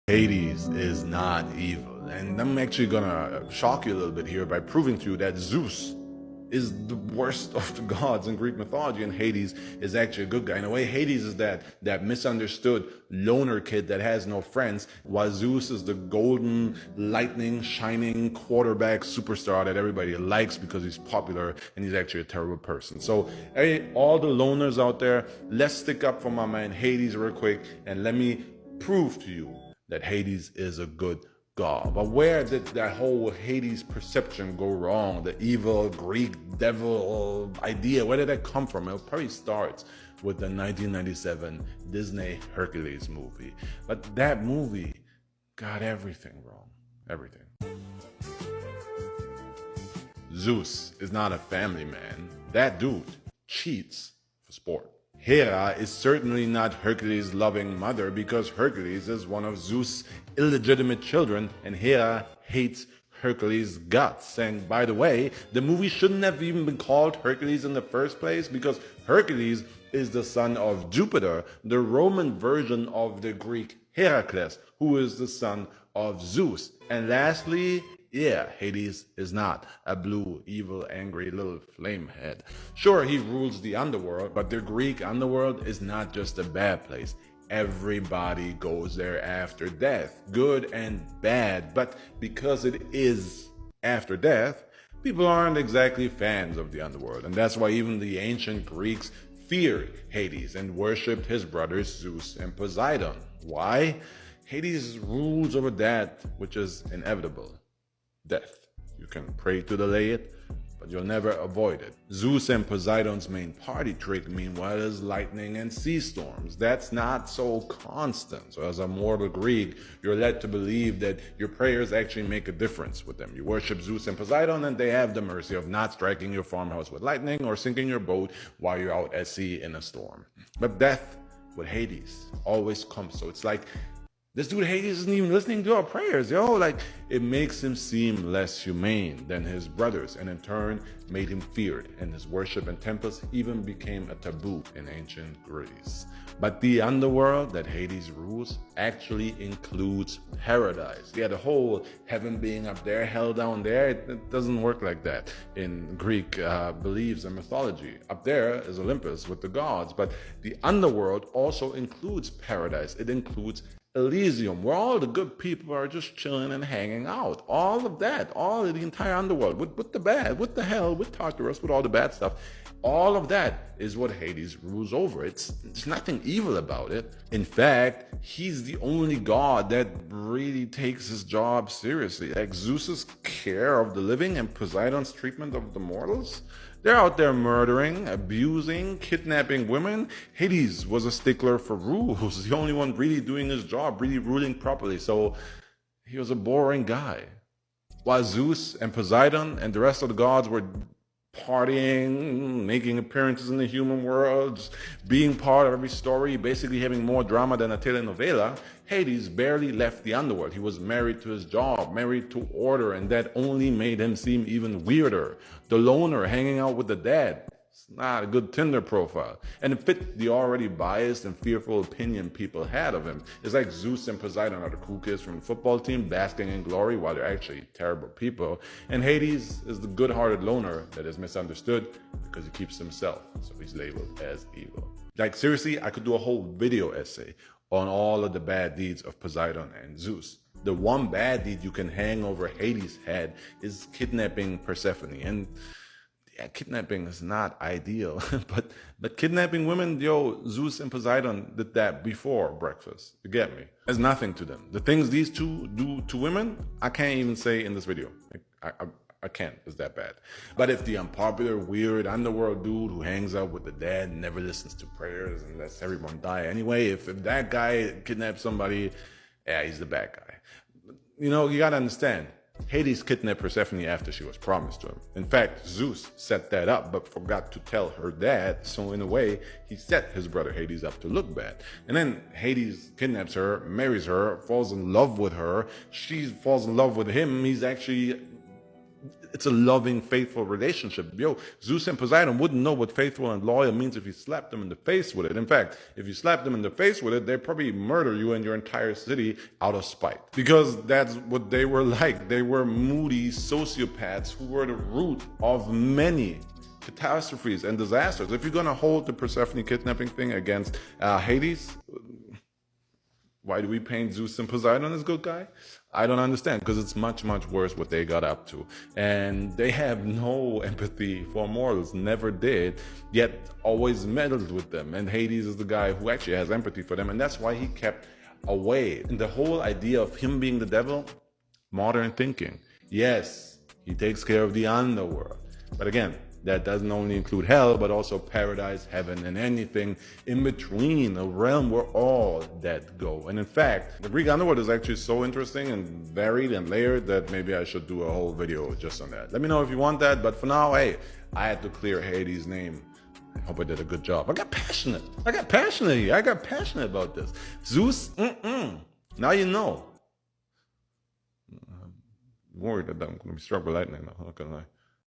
Hades is not evil. And I'm actually gonna shock you a little bit here by proving to you that Zeus is the worst of the gods in Greek mythology, and Hades is actually a good guy. In a way, Hades is that misunderstood loner kid that has no friends, while Zeus is the golden, lightning, shining quarterback superstar that everybody likes because he's popular and he's actually a terrible person. So, hey, all the loners out there, let's stick up for my man Hades real quick, and let me prove to you that Hades is a good god. But where did that whole Hades perception go wrong? The evil Greek devil idea, where did that come from? It probably starts with the 1997 Disney Hercules movie. But that movie got everything wrong. Everything. Zeus is not a family man. That dude cheats for sport. Hera is certainly not Hercules' loving mother because Hercules is one of Zeus' illegitimate children and Hera hates Hercules' guts. And by the way, the movie shouldn't have even been called Hercules in the first place because Hercules is the son of Jupiter, the Roman version of the Greek Heracles, who is the son of Zeus. And lastly, yeah, Hades is not a blue, evil, angry little flame head. Sure, he rules the underworld, but the Greek underworld is not just a bad place. Everybody goes there after death, good and bad. But because it is after death, people aren't exactly fans of the underworld. And that's why even the ancient Greeks feared Hades and worshipped his brothers Zeus and Poseidon. Why? Hades rules over that which is inevitable. Death. You can pray to delay it, but you'll never avoid it. Zeus and Poseidon's main party trick, meanwhile, is lightning and sea storms. That's not so constant. So as a mortal Greek, you're led to believe that your prayers actually make a difference with them. You worship Zeus and Poseidon, and they have the mercy of not striking your farmhouse with lightning or sinking your boat while you're out at sea in a storm. But death with Hades always comes. So it's like, this dude Hades isn't even listening to our prayers, yo. Like, it makes him seem less humane than his brothers, and in turn made him feared, and his worship and temples even became a taboo in ancient Greece. But the underworld that Hades rules actually includes paradise. Yeah, the whole heaven being up there, hell down there, it doesn't work like that in Greek beliefs and mythology. Up there is Olympus with the gods, but the underworld also includes paradise. It includes Elysium, where all the good people are just chilling and hanging out. All of that, all of the entire underworld, with the bad, with the hell, with Tartarus, with all the bad stuff. All of that is what Hades rules over. There's nothing evil about it. In fact, he's the only god that really takes his job seriously. Like Zeus's care of the living and Poseidon's treatment of the mortals. They're out there murdering, abusing, kidnapping women. Hades was a stickler for rules, the only one really doing his job, really ruling properly. So he was a boring guy. While Zeus and Poseidon and the rest of the gods were partying, making appearances in the human world, just being part of every story, basically having more drama than a telenovela, Hades barely left the underworld. He was married to his job, married to order, and that only made him seem even weirder. The loner hanging out with the dead. It's not a good Tinder profile. And it fit the already biased and fearful opinion people had of him. It's like Zeus and Poseidon are the cool kids from the football team basking in glory while they're actually terrible people. And Hades is the good-hearted loner that is misunderstood because he keeps himself. So he's labeled as evil. Like seriously, I could do a whole video essay on all of the bad deeds of Poseidon and Zeus. The one bad deed you can hang over Hades' head is kidnapping Persephone. And yeah, kidnapping is not ideal, but kidnapping women, yo, Zeus and Poseidon did that before breakfast. You get me? There's nothing to them. The things these two do to women, I can't even say in this video. I can't. It's that bad. But if the unpopular, weird underworld dude who hangs out with the dead and never listens to prayers and lets everyone die anyway, if that guy kidnaps somebody, yeah, he's the bad guy. You know, you gotta understand. Hades kidnapped Persephone after she was promised to him. In fact, Zeus set that up but forgot to tell her dad, so in a way, he set his brother Hades up to look bad. And then Hades kidnaps her, marries her, falls in love with her, she falls in love with him. He's actually it's a loving, faithful relationship. Yo, Zeus and Poseidon wouldn't know what faithful and loyal means if you slapped them in the face with it. In fact, if you slapped them in the face with it, they'd probably murder you and your entire city out of spite. Because that's what they were like. They were moody sociopaths who were the root of many catastrophes and disasters. If you're going to hold the Persephone kidnapping thing against Hades, why do we paint Zeus and Poseidon as good guy? I don't understand, because it's much, much worse what they got up to. And they have no empathy for mortals, never did, yet always meddled with them. And Hades is the guy who actually has empathy for them, and that's why he kept away. And the whole idea of him being the devil, modern thinking. Yes, he takes care of the underworld. But again, that doesn't only include hell, but also paradise, heaven, and anything in between, a realm where all dead go. And in fact, the Greek underworld is actually so interesting and varied and layered that maybe I should do a whole video just on that. Let me know if you want that, but for now, hey, I had to clear Hades' name. I hope I did a good job. I got passionate about this. Zeus, now you know. I'm worried that I'm going to be struck by lightning now, I'm not gonna lie.